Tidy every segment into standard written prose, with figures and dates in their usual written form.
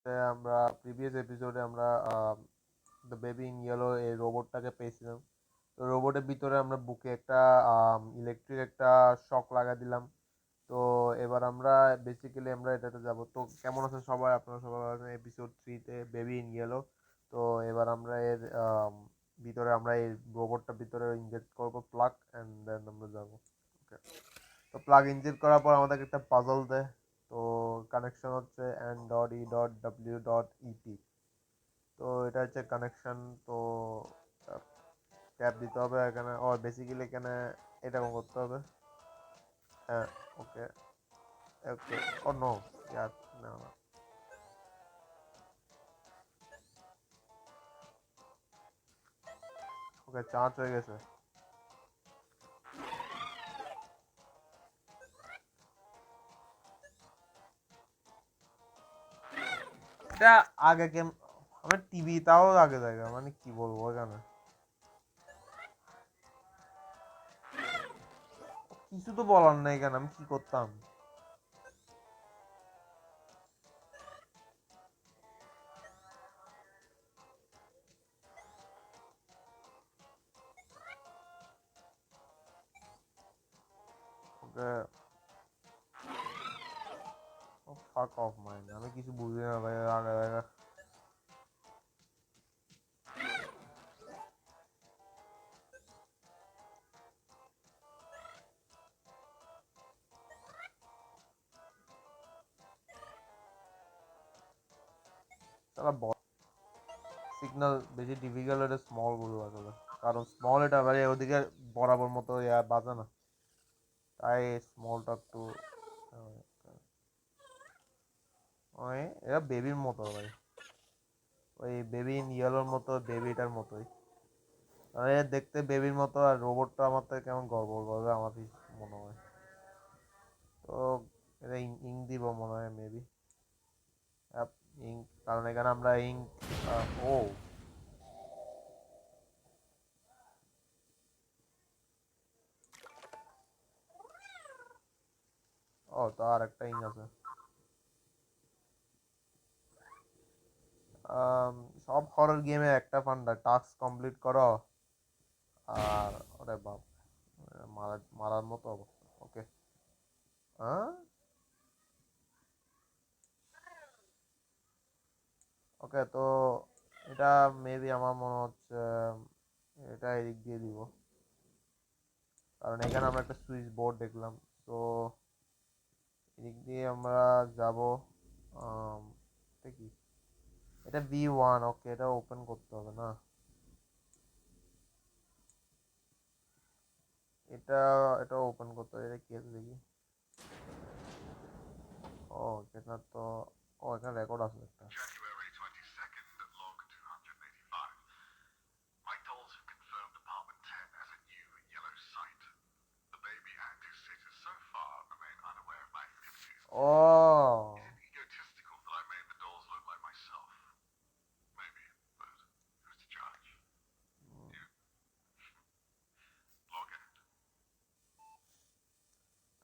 আমরা প্রিভিয়াস এপিসোডে আমরা দ্য বেবি ইন ইয়েলো এই রোবটটাকে পেয়েছিলাম। তো রোবটের ভিতরে আমরা বুকে একটা ইলেকট্রিক একটা শক লাগা দিলাম। তো এবার আমরা বেসিক্যালি আমরা এটাতে যাব। তো কেমন আছে সবাই, আপনারা সবাই আছেন এপিসোড 3-তে বেবি ইন ইয়েলো। তো এবার আমরা এর ভিতরে আমরা এই রোবটটার ভিতরে ইনজেক্ট করবো প্লাগ অ্যান্ড দেন আমরা যাবো। ওকে, তো প্লাগ ইনজেক্ট করার পর আমাদেরকে একটা পাজল দেয়। তো কানেকশন হচ্ছে n.e.w.et। তো এটা হচ্ছে কানেকশন। তো ট্যাপ দিতে হবে এখানে, ও বেসিক্যালি এখানে এটা করতে হবে। হ্যাঁ, ওকে ওকে। ও নো, ইয়ার, না না। ওকে, চার্জ হয়ে গেছে। এটা আগে কেম আমার টিভি তাও আগে জায়গা, মানে কি বলবো এখানে কিছু তো বলার নেই, এখানে আমি কি করতাম। ওকে, ফাক অফ মাইন্ড, আমি কিছু বুঝি না ভাই আগে জায়গা। তারা সিগন্যাল বেশি ডিফিকাল্ট এটা স্মল গুলো আসলে, কারণ স্মল এটা ভাই ওদিকে বরাবর মতো বাজে না, তাই স্মলটা একটু ওই এটা বেবির মতো ভাই, ওই বেবি ইন ইয়েলোর মতো, বেবিটার মতোই। মানে দেখতে বেবির মতো, আর রোবটটা আমার থেকে কেমন গড়বড় করবে আমার মনে হয়। তো এটা ইঙ্ক দিব মনে হয় মেবি, ইঙ্ক, কারণ এখানে আমরা ইঙ্ক। ও ও, তো আর একটা ইঙ্ক আছে। আম, সব হরর গেমে একটা ফান্ডা, টাস্ক কমপ্লিট করো আর ওরে বাপ, মারার মতো অবস্থা। ওকে, হ্যাঁ, ওকে। তো এটা মেবি আমার মনে হচ্ছে এটা এদিক দিয়ে দিব, কারণ এখানে আমরা একটা সুইচ বোর্ড দেখলাম। তো এদিক দিয়ে আমরা যাব। আম, এটা কি, এটা V1। ওকে, এটা ওপেন করতে হবে না, এটা এটা ওপেন করতে হবে। এটা কি আছে দেখি। ও, এটা তো, ও এখানে রেকর্ড আছে একটা। ও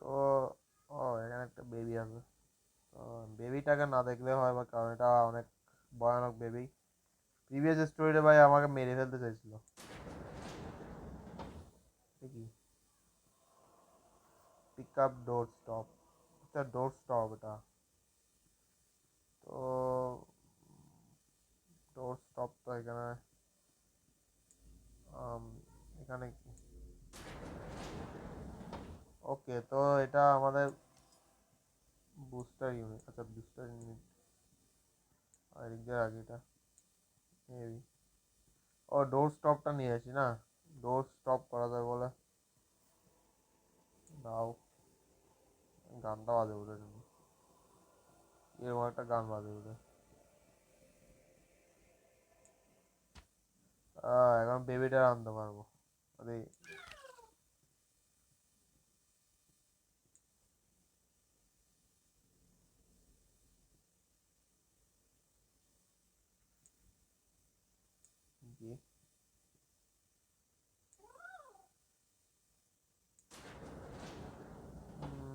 তো, ও এখানে একটা বেবি আছে। তো বেবিটাকে না দেখলে হয় বা, কারণ এটা অনেক ভয়ানক বেবি। প্রিভিয়াস স্টোরিতে ভাই আমাকে মেরে ফেলতে চাইছিল। কি, পিক আপ ডোর স্টপ, এটা ডোর স্টপ এটা। তো ডোর স্টপ তো এখানে, আম, এখানে ওকে। তো এটা আমাদের বুস্টার ইউনিট, আচ্ছা বুস্টার ইউনিট আর এদিক দিয়ে আগে এটা মেবি। ও, ডোর স্টপটা নিয়ে আসি না, ডোর স্টপ করা যায় বলে। দাও, গানটা বাজে ওদের জন্য, এরকম একটা গান বাজে ওদের। এখন বেবিটা আনতে পারবো। আরে কি,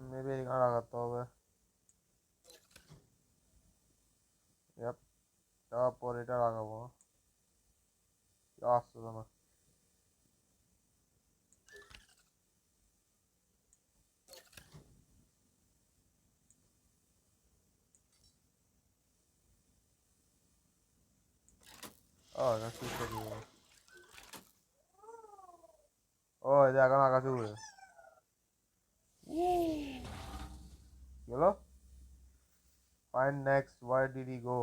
মেবি এখানে লাগাতে হবে। Yep. তারপর এটা লাগাবো। আসছে না। ও এটা সুইচটা দিব। ও এটা এখন আকাশে উড়ে গেল। Find next, where did he go?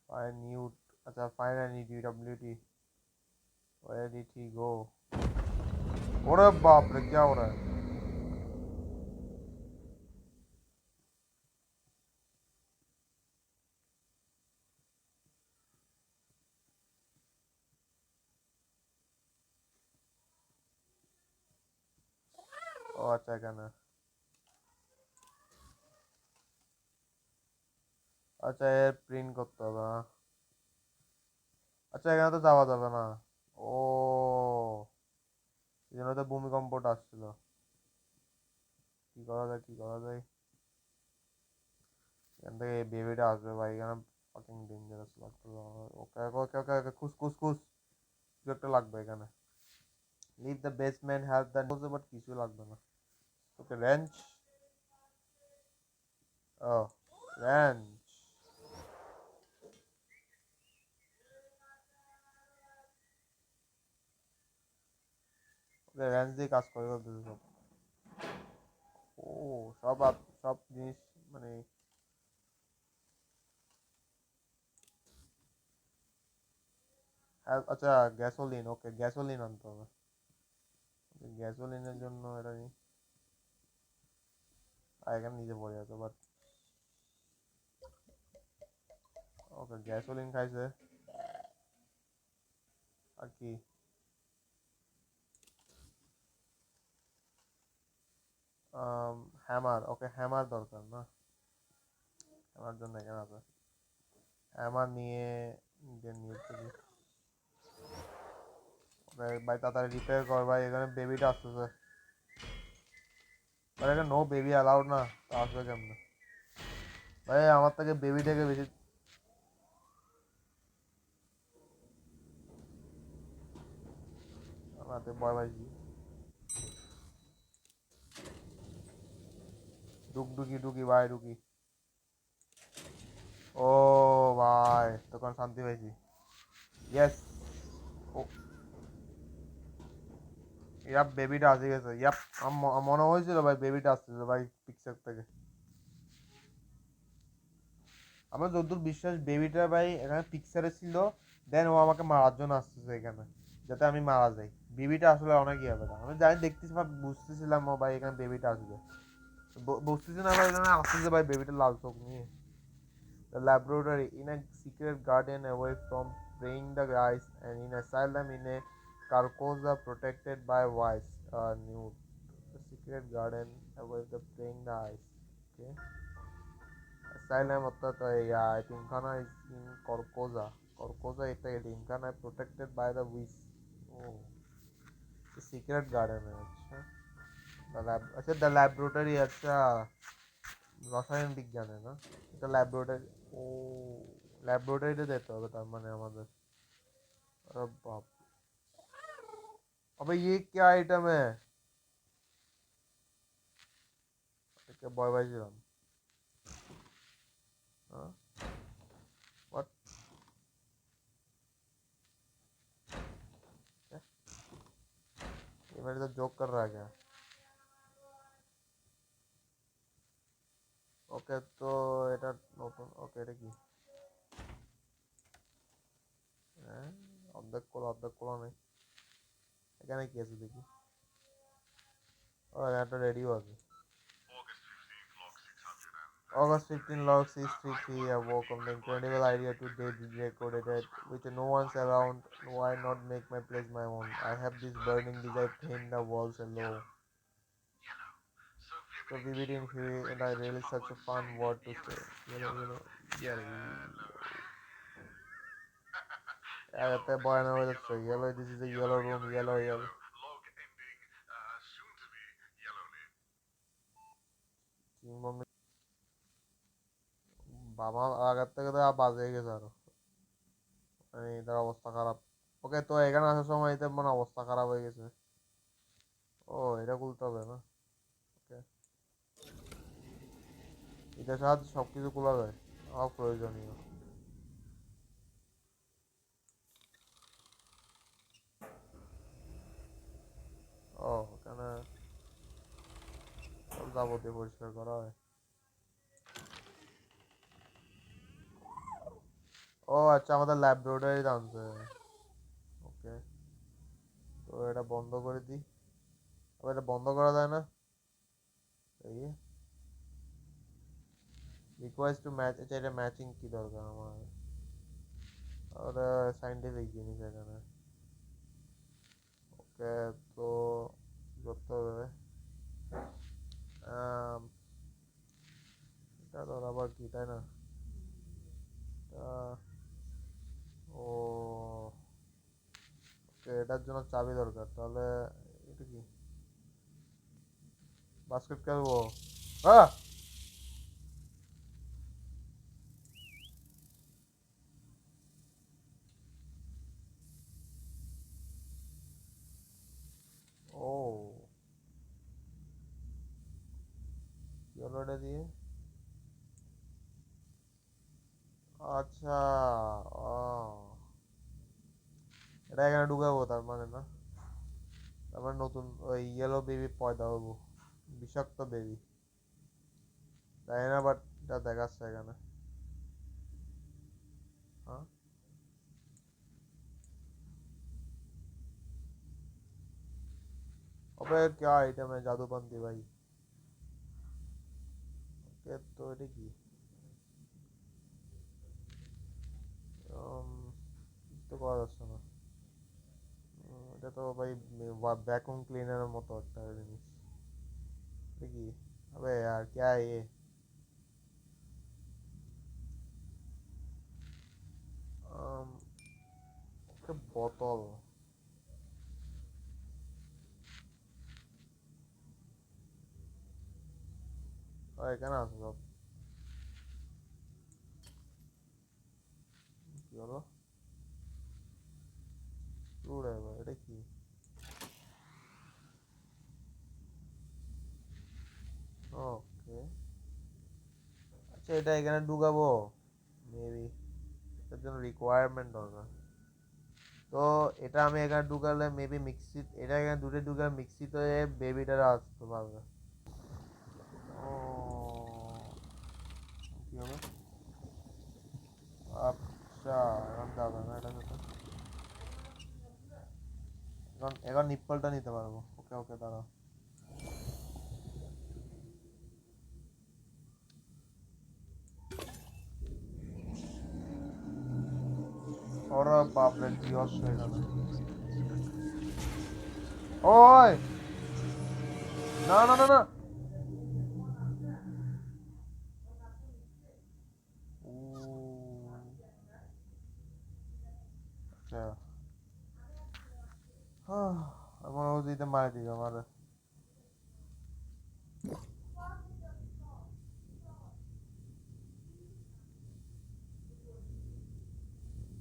Find new, আচ্ছা find any DWT, where did he go? ওরে বাপ রে क्या हो रहा है? ও আচ্ছা এখানে। আচ্ছা এর প্রিন্ট করতে হবে না। আচ্ছা এখানে তো যাওয়া যাবে না। ও এই জন্য তো ভূমিকম্পটা আসছিল। কি করা যায়, কি করা যায়? এখান থেকে এই বেবিটা আসবে ভাই, এখানে ফাকিং ডেঞ্জারাস লাগতো। ওকে ওকে ওকে ওকে খুশ খুশ খুশ, কিছু একটা লাগবে এখানে। Leave the basement have the বলছে বাট কিছু লাগবে না। Okay wrench. ও রেঞ্চ। ওকে রেঞ্চ দিয়ে কাজ করে ফেলতেছে সব। ও সব সব জিনিস মানে আচ্ছা গ্যাসোলিন, ওকে গ্যাসোলিন আনতে হবে। গ্যাসোলিনের জন্য এটা এখানে নিজে পড়ে আছে বাট ওকে গ্যাসোলিন খাইছে। আর কি হ্যামার, ওকে হ্যামার দরকার না, হ্যামার জন্য এখানে আছে। হ্যামার নিয়ে নিয়ে চলি। ওকে ভাই তাড়াতাড়ি রিপেয়ার কর ভাই, এখানে বেবিটা আসতেছে। ভাই এখানে নো বেবি অ্যালাউড না, তা আসবে কেমনে? ভাই আমার থেকে বেবি থেকে বেশি আমাতে ভয় পাইছি। ডুকি ডুকি ভাই ডুকি। ও ভাই তখন শান্তি পাইছি। ইয়েস। ও ইয়াপ বেবিটা আসে গেছে, ইয়াপ। মনে হয়েছিল ভাই বেবিটা আসতেছে ভাই পিকচার থেকে। আমার যতদূর বিশ্বাস বেবিটা ভাই এখানে পিকচারে ছিল, দেন ও আমাকে মারার জন্য আসতেছে এখানে, যাতে আমি মারা যাই। বেবিটা আসলে অনেক ইয়ে হবে না, আমি জানি দেখতেছি ভাই, বুঝতেছিলাম ও ভাই এখানে বেবিটা আসবে। বুঝতেছি না ভাই এখানে আসতেছে ভাই বেবিটা লাল চোখ নিয়ে। The laboratory in a secret garden away from praying the guys, and in asylum in a carcosa protected by wires. Nude. The secret garden away the praying the eyes. Okay. Asylum অর্থাৎ এতিমখানা is in Carcosa. Carcosa একটা এতিমখানা protected by the witch. Oh. The secret garden আচ্ছা। আচ্ছা the laboratory আচ্ছা রসায়ন বিজ্ঞানে না? এটা ল্যাবরেটরি। ও ল্যাবরেটরিতে যেতে হবে তার মানে আমাদের। अरे बाप। अबे ये क्या आइटम है? क्या बॉय भाई जी राम? हाँ व्हाट? क्या ये मेरे साथ जोक कर रहा है क्या? ওকে তো এটা নতুন, ওকে এটা কি? হ্যাঁ অর্ধেক খোলা নেই। এখানে কি আছে দেখি। ও একটা রেডিও আছে। August 15 log 633 awoke from the incredible idea to date recorded it with no one's around. Why not make my place my own? I have this burning desire to paint the walls yellow. So vivid in here, and I really such a fun word to say. Yellow. Até boy na hora to yellow. This is a yellow room. Yellow. বাবা আগের থেকে তো বাজে গেছে আরো, মানে এটার অবস্থা খারাপ। ওকে, তো এখানে আসার সময় এতে মানে অবস্থা খারাপ হয়ে গেছে। ও, এটা খুলতে হবে না? ওকে, এটার সাহায্যে সবকিছু খোলা যায়, অপ্রয়োজনীয়। ও, এখানে সব যাবতীয় পরিষ্কার করা হয়। ও আচ্ছা, আমাদের ল্যাবরেটরি আনছে। ওকে, তো এটা বন্ধ করে দিই। আবার এটা বন্ধ করা যায় না? এই রিকোয়েস্ট টু ম্যাচ, আচ্ছা এটা ম্যাচিং কি দরকার আমার? ওটা সাইন্টিফিক জিনিস এখানে। ওকে, তো করতে হবে। আম, এটা তো আবার কি, তাই না? তা- ও, ওকে, এটার জন্য চাবি দরকার তাহলে। এটা কি, বাস্কেট খেলবো? হ্যাঁ। ও, কি হলো এটা দিয়ে? আচ্ছা, ও, এটা এখানে ঢুকাবো তার মানে না? তার মানে নতুন ওই ইয়েলো বেবি পয়দা হবো, বিষাক্ত বেবি, তাই না? বাট এটা দেখাচ্ছে এখানে। हाँ। अबे क्या आइटम है जादूबंदी भाई? ওকে, তো এটা কি? কিছু তো করা যাচ্ছে না। এটা তো ভাই ভ্যাকুম ক্লিনারের মতো একটা জিনিস। এটা কি? अबे यार क्या है ये? আম, একটা বোতল। এখানে আছে সব। কি হলো? স্ক্রুড্রাইভার, এটা কি? ওকে, আচ্ছা এটা এখানে ঢুকাবো মেবি। এটার জন্য রিকোয়ারমেন্ট দরকার। তো এটা আমি এখানে ঢুকালে মেবি মিক্সি, এটা এখানে দুটো ঢুকালে মিক্সিতে বেবিটারা আসতে পারবে। ও, কি হবে? আচ্ছা, এখন যাবে না এটা সাথে। এখন এখন নিপ্পলটা নিতে পারবো। ওকে ওকে, দাঁড়াও। ওরা বাপরে, কি হচ্ছে এখানে? ওই, না না না না। ও, আচ্ছা, আমার ও দিতে মারি দিবে আমার।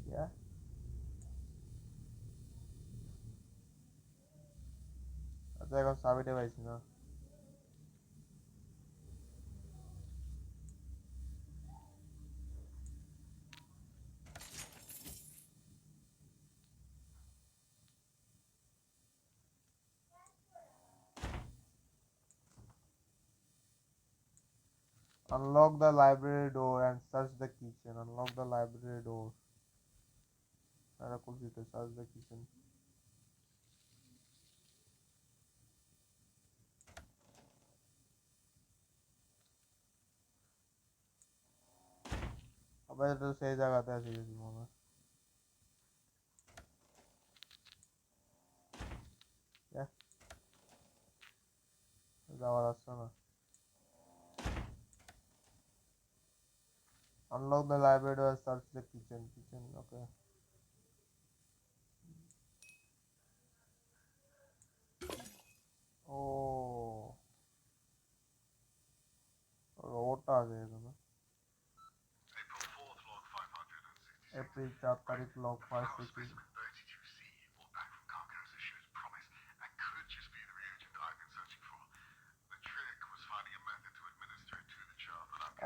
क्या? আচ্ছা, এখন চাবিটা পাইছি না। Unlock the library door and search the kitchen. Unlock the library door. সারা কম্পিউটার, search the kitchen. আবার এটা তো সেই জায়গাতে আছে গেছি মনে হয়। Yeah, যাওয়ার আসছে না। Unlock the library door and search the kitchen. Kitchen, okay. ও, রোবটটা আছে এখানে। এপ্রিল 4 তারিখ লক ফার্স্ট সিটি।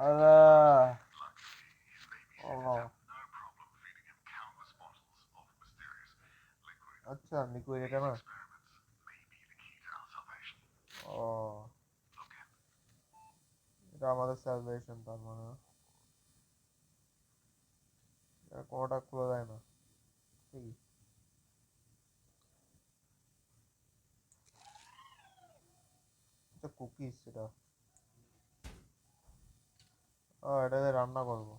আল্লাহ আল্লাহ। আচ্ছা লিকুইড এটা না। ও এটা আমাদের স্যালভেশন তার মানে কোনোটা খোলা যায় না ঠিক। কুকিজ সেটা। ও এটা দিয়ে রান্না করবো।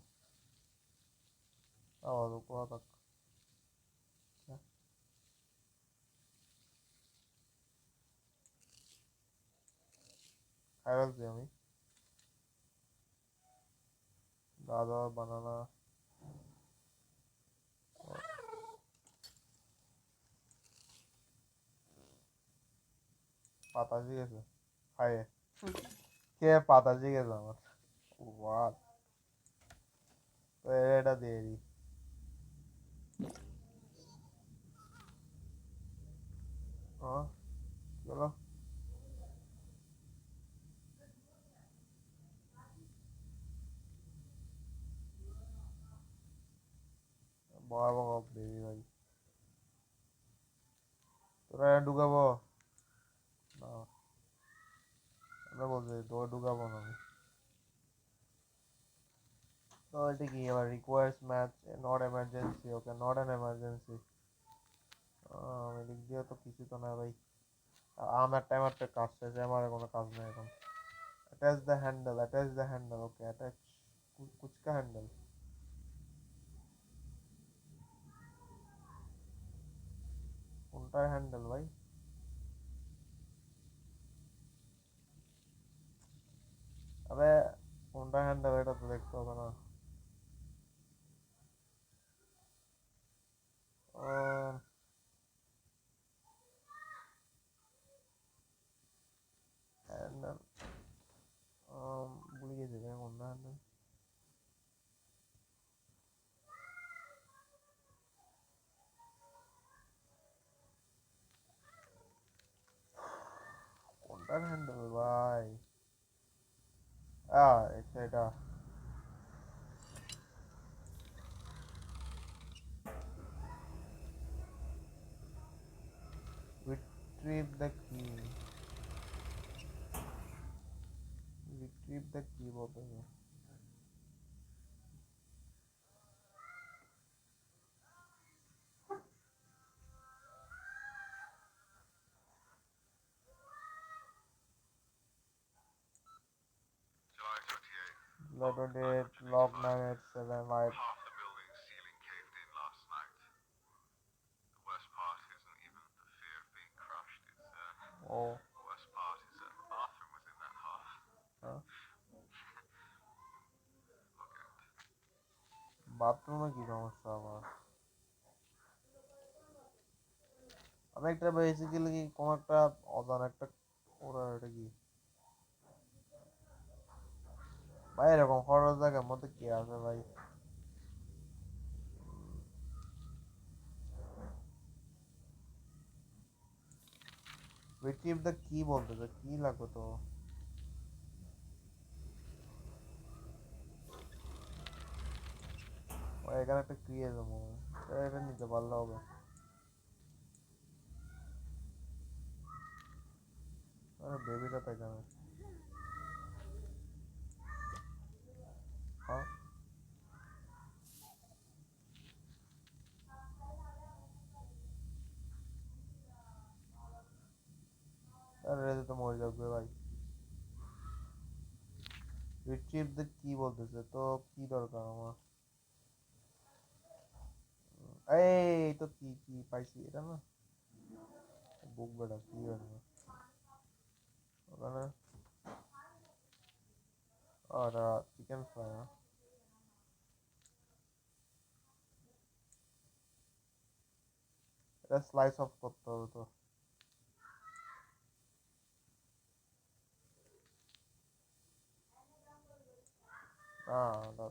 কোয়া থাক। খাই ফেলছি আমি। দাদা বানানা পাতা গেছে খাইয়ে কে পাতা গেছে আমার। ওয়াট তো এটা দিয়ে দিই। হ্যাঁ চলো ভয়াবহ বেবি ভাই। তোরা ঢুকাবো না আমরা বলছি তোরা ঢুকাবো না আমি। তো এটা কি আবার requires match not emergency okay not an emergency. এদিক দিয়ে তো কিছু তো না ভাই। আমার টাইমারটা কাজ শেষে আমার কোনো কাজ নেই এখন। Attach the handle okay attach কুচকা হ্যান্ডেল। কোনটার হ্যান্ডেল ভাই? আরে কোনটা হ্যান্ডেল এটা তো দেখতে হবে না। হ্যান্ডেল ভুলে গেছি ভাই কোনটা হ্যান্ডেল। কোনটার হ্যান্ডেল ভাই? আচ্ছা এটা retrieve the key। retrieve the key বলতে হবে। July 28 log 9875 ও বাথরুমে কি সমস্যা আবার? আমি একটা বেসিক্যালি কোন একটা অজানা একটা ওরা এটা কি ভাই এরকম হরর জায়গার মধ্যে কি আছে ভাই? রিট্রিভ দ্য কি বলতেছে কি লাগবে তো? ও এখানে একটা কি আছে মনে হয়। এটা নিতে পারলে হবে। আরে বেবিটা তো এখানে। হ্যাঁ আরে রেজে তো মরে যাবে ভাই। রিট্রিভ দ্য কি বলতেছে তো কি দরকার আমার? এই তো কি কি পাইছি এটা না। বুক বেড়া কি বেড়া ওখানে। আর চিকেন ফ্রাই এটা স্লাইস অফ করতে হবে তো। না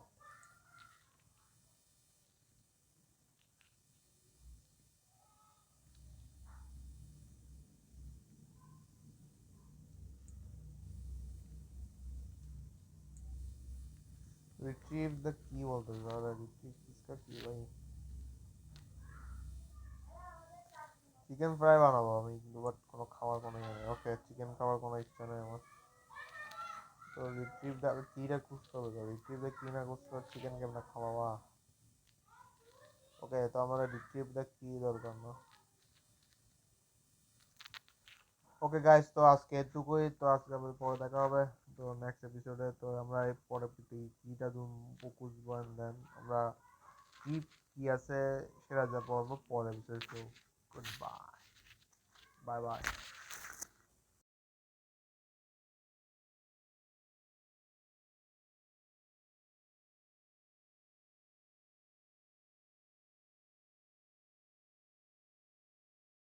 रिट्रीव द की बोलते हैं ज़्यादा रिट्रीव किसका की भाई চিকেন ফ্রাই বানাবো আমি কিন্তু বাট কোনো খাওয়ার কোনো ইয়ে নেই ওকে চিকেন খাওয়ার কোনো ইচ্ছা নেই আমার তো রিট্রিভ দা কিটা খুঁজতে হবে তো রিট্রিভ দা কি না খুঁজতে হবে চিকেন কেমন খাওয়াবা ওকে তো আমার রিট্রিভ দা কি দরকার না ওকে গাইস তো আজকে এটুকুই তো আজকে আবার পরে দেখা হবে তো নেক্সট এপিসোডে তো আমরা এই পরে কিটা খুঁজবো অ্যান্ড দেন আমরা কি কি আছে সেটা যা পড়বো পরে episode good bye bye bye